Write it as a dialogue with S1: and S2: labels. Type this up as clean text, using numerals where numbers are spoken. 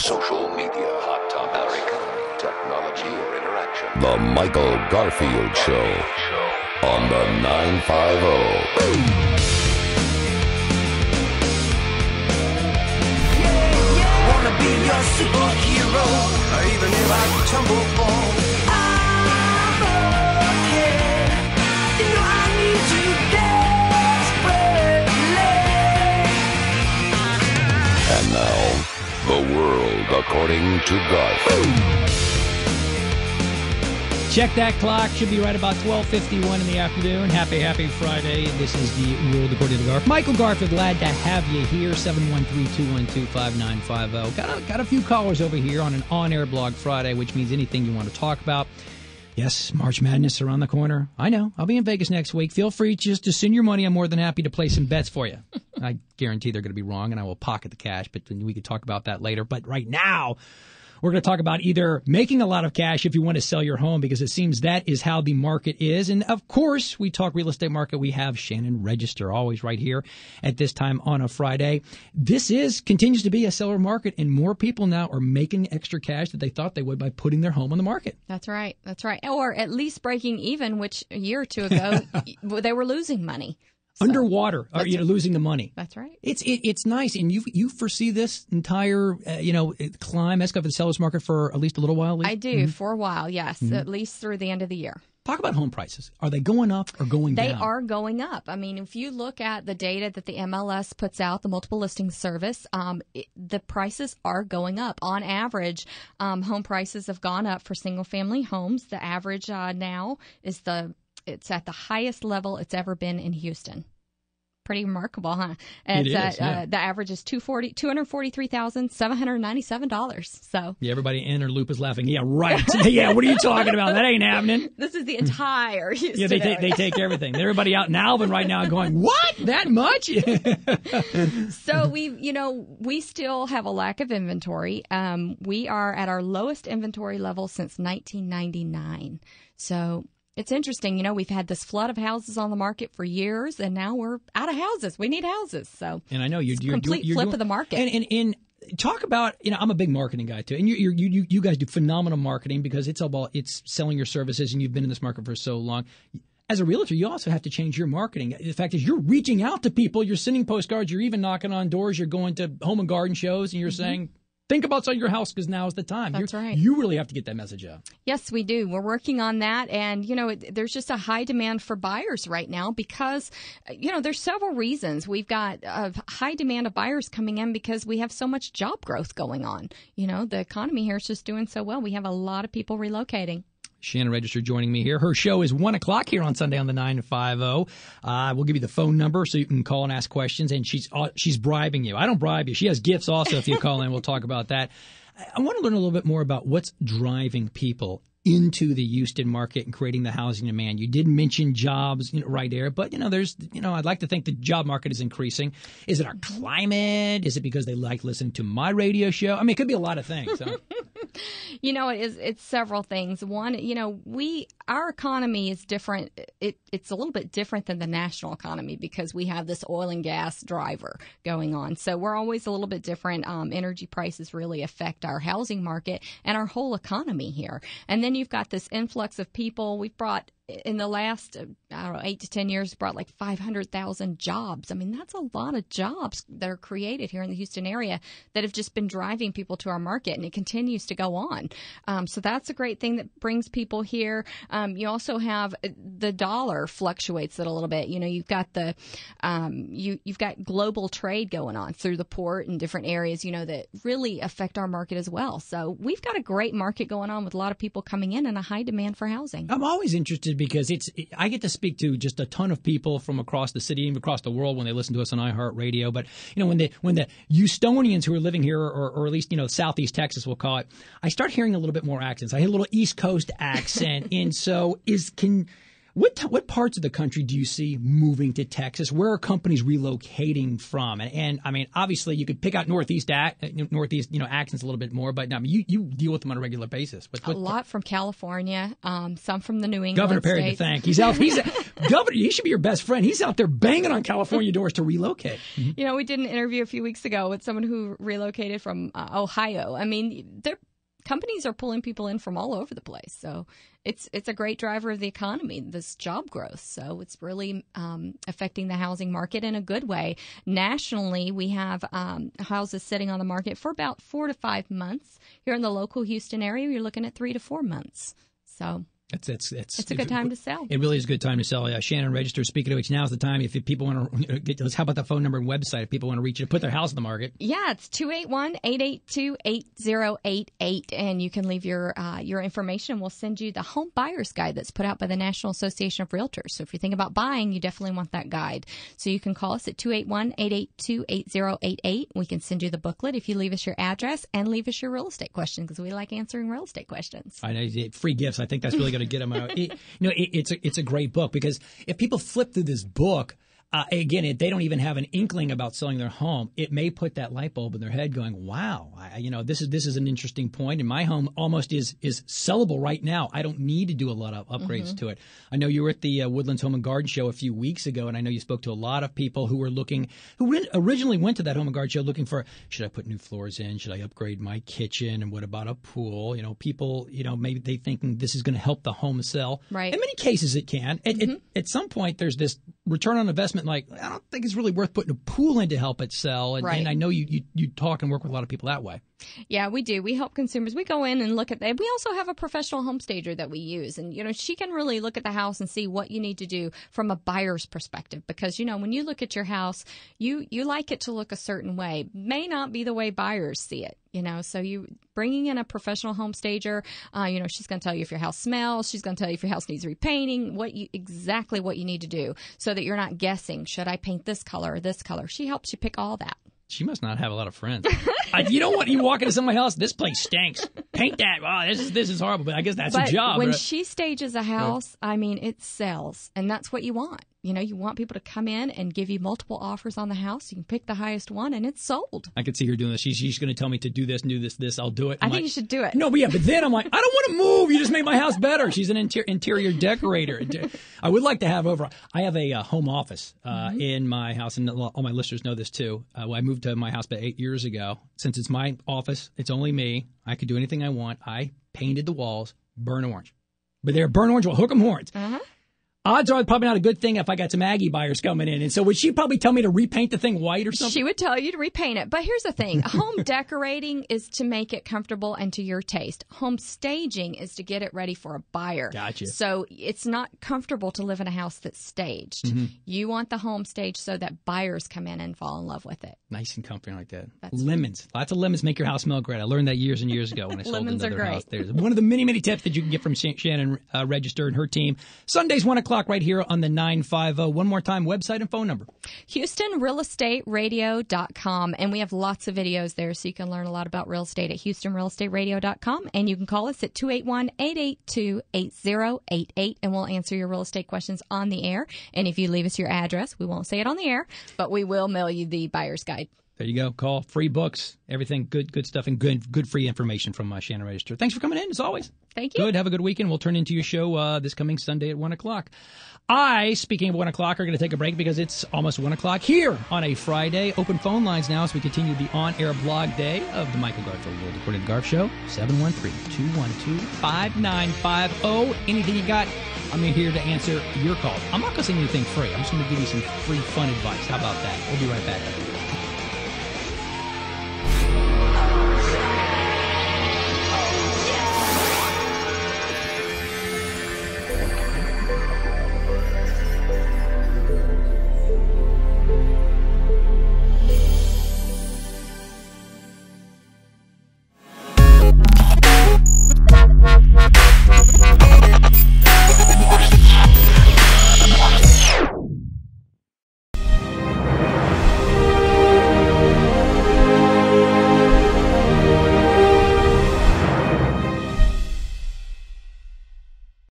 S1: social media, hot topics, our economy, technology, or interaction. The Michael Garfield Show on the 950.
S2: Be your superhero, or even if I tumble fall, I'm okay. You know I need you desperately.
S1: And now, the world according to Garf.
S3: Check that clock. Should be right about 12:51 in the afternoon. Happy Friday. This is the World According to Garf. Michael Garfield, glad to have you here. 713-212-5950. Got a few callers over here on an on-air blog Friday, which means anything you want to talk about. Yes, March Madness around the corner. I know. I'll be in Vegas next week. Feel free just to send your money. I'm more than happy to play some bets for you. I guarantee they're going to be wrong, and I will pocket the cash, but we could talk about that later. But right now, we're going to talk about either making a lot of cash if you want to sell your home, because it seems that is how the market is. And, of course, we talk real estate market. We have Shannon Register always right here at this time on a Friday. This continues to be a seller market, and more people now are making extra cash that they thought they would by putting their home on the market.
S4: That's right. Or at least breaking even, which a year or two ago they were losing money. So,
S3: underwater, or losing the money.
S4: That's right.
S3: It's nice, and you foresee this entire climb of the sellers market for at least a little while.
S4: I do for a while, yes, at least through the end of the year.
S3: Talk about home prices. Are they going up or going down?
S4: They are going up. I mean, if you look at the data that the MLS puts out, the multiple listing service, the prices are going up. On average, home prices have gone up for single family homes. The average now is it's at the highest level it's ever been in Houston. Pretty remarkable, huh?
S3: It is, yeah.
S4: The average is $243,797. So
S3: yeah, everybody in their loop is laughing. Yeah, right. Yeah, what are you talking about? That ain't happening.
S4: This is the entire Houston.
S3: Yeah, they take everything. Everybody out in Alvin right now going, what? That much?
S4: So we still have a lack of inventory. We are at our lowest inventory level since 1999. So it's interesting, we've had this flood of houses on the market for years, and now we're out of houses. We need houses. So,
S3: and I know you're
S4: complete flip of the market.
S3: And talk about, I'm a big marketing guy too, and you guys do phenomenal marketing because it's selling your services, and you've been in this market for so long. As a realtor, you also have to change your marketing. The fact is, you're reaching out to people, you're sending postcards, you're even knocking on doors, you're going to home and garden shows, and you're saying, think about selling your house because now is the time.
S4: That's right.
S3: You really have to get that message out.
S4: Yes, we do. We're working on that. And, there's just a high demand for buyers right now because, there's several reasons. We've got a high demand of buyers coming in because we have so much job growth going on. The economy here is just doing so well. We have a lot of people relocating.
S3: Shannon Register joining me here. Her show is 1 o'clock here on Sunday on the 950. We'll give you the phone number so you can call and ask questions. And she's bribing you. I don't bribe you. She has gifts also if you call in. We'll talk about that. I want to learn a little bit more about what's driving people into the Houston market and creating the housing demand. You did mention jobs right there, but there's I'd like to think the job market is increasing. Is it our climate? Is it because they like listening to my radio show? I mean, it could be a lot of things. So.
S4: It's several things. One, our economy is different. It's a little bit different than the national economy because we have this oil and gas driver going on. So we're always a little bit different. Energy prices really affect our housing market and our whole economy here. And then you've got this influx of people. We've brought in the last, 8 to 10 years, brought like 500,000 jobs. I mean, that's a lot of jobs that are created here in the Houston area that have just been driving people to our market, and it continues to go on. So that's a great thing that brings people here. You also have the dollar fluctuates it a little bit. You've got you've got global trade going on through the port and different areas, that really affect our market as well. So we've got a great market going on with a lot of people coming in and a high demand for housing.
S3: I'm always interested because I get to speak to just a ton of people from across the city and across the world when they listen to us on iHeartRadio. But when the Houstonians who are living here, or at least Southeast Texas, we'll call it, I start hearing a little bit more accents. I hear a little East Coast accent, and so What parts of the country do you see moving to Texas? Where are companies relocating from? And I mean, obviously, you could pick out Northeast accents a little bit more, but I mean, you deal with them on a regular basis.
S4: A lot from California, some from the New England
S3: Governor Perry
S4: states.
S3: to thank. Governor. He should be your best friend. He's out there banging on California doors to relocate. Mm-hmm.
S4: You know, we did an interview a few weeks ago with someone who relocated from Ohio. I mean, companies are pulling people in from all over the place. So it's a great driver of the economy, this job growth. So it's really affecting the housing market in a good way. Nationally, we have houses sitting on the market for about 4 to 5 months. Here in the local Houston area, you're looking at 3 to 4 months. So it's a good time to sell.
S3: It really is a good time to sell. Shannon Register, speaking of which, now's the time. If people want to get, how about the phone number and website if people want to reach you to put their house on the market?
S4: Yeah, it's 281-882-8088, and you can leave your information. We'll send you the home buyer's guide that's put out by the National Association of Realtors. So if you think about buying, you definitely want that guide. So you can call us at 281-882-8088. We can send you the booklet if you leave us your address and leave us your real estate question, because we like answering real estate questions.
S3: I know, free gifts. I think that's really going to get them out. It's a great book, because if people flip through this book, again, if they don't even have an inkling about selling their home, it may put that light bulb in their head going, wow, this is an interesting point, and my home almost is sellable right now. I don't need to do a lot of upgrades to it. I know you were at the Woodlands Home and Garden Show a few weeks ago, and I know you spoke to a lot of people who originally went to that Home and Garden Show looking for, should I put new floors in? Should I upgrade my kitchen? And what about a pool? People, maybe they thinking this is going to help the home sell.
S4: Right.
S3: In many cases, it can. At some point, there's this return on investment. Like, I don't think it's really worth putting a pool in to help it sell. And,
S4: right.
S3: And I know you talk and work with a lot of people that way.
S4: Yeah, we do. We help consumers. We go in and look at that. We also have a professional home stager that we use. And, she can really look at the house and see what you need to do from a buyer's perspective. Because, when you look at your house, you like it to look a certain way. May not be the way buyers see it. So you bringing in a professional home stager, she's going to tell you if your house smells. She's going to tell you if your house needs repainting, exactly what you need to do, so that you're not guessing, should I paint this color or this color? She helps you pick all that.
S3: She must not have a lot of friends. You don't want you walk into somebody's house, this place stinks. Paint that. Wow, this is horrible. But I guess that's a job.
S4: When she stages a house, it sells, and that's what you want. You want people to come in and give you multiple offers on the house. You can pick the highest one, and it's sold.
S3: I could see her doing this. She's going to tell me to do this and do this. I'll do it.
S4: I think you should do it.
S3: No, but then I'm like, I don't want to move. You just made my house better. She's an interior decorator. I would like to have I have a home office in my house, and all my listeners know this too. I moved to my house about 8 years ago. Since it's my office, it's only me. I could do anything I want. I painted the walls burnt orange. But they're burnt orange with hook 'em horns. Odds are probably not a good thing if I got some Aggie buyers coming in. And so would she probably tell me to repaint the thing white or something?
S4: She would tell you to repaint it. But here's the thing. Home decorating is to make it comfortable and to your taste. Home staging is to get it ready for a buyer.
S3: Gotcha.
S4: So it's not comfortable to live in a house that's staged. You want the home staged so that buyers come in and fall in love with it.
S3: Nice and comfortable like that. Lemons. Lots of lemons make your house smell great. I learned that years and years ago when I sold another house. There's one of the many, many tips that you can get from Shannon Register and her team. Sundays, 1 o'clock right here on the 950. One more time, website and phone number. HoustonRealEstateRadio.com. And we have lots of videos there, so you can learn a lot about real estate at HoustonRealEstateRadio.com. And you can call us at 281-882-8088, and we'll answer your real estate questions on the air. And if you leave us your address, we won't say it on the air, but we will mail you the buyer's guide. There you go. Call, free books, everything, good stuff, and good free information from Shannon Register. Thanks for coming in, as always.
S4: Thank you.
S3: Good. Have a good weekend. We'll turn into your show this coming Sunday at 1 o'clock. Speaking of 1 o'clock, are going to take a break because it's almost 1 o'clock here on a Friday. Open phone lines now as we continue the on-air blog day of the Michael Garfield World According to Garf Show. 713-212-5950. Anything you got, I'm here to answer your calls. I'm not going to say anything free. I'm just going to give you some free fun advice. How about that? We'll be right back.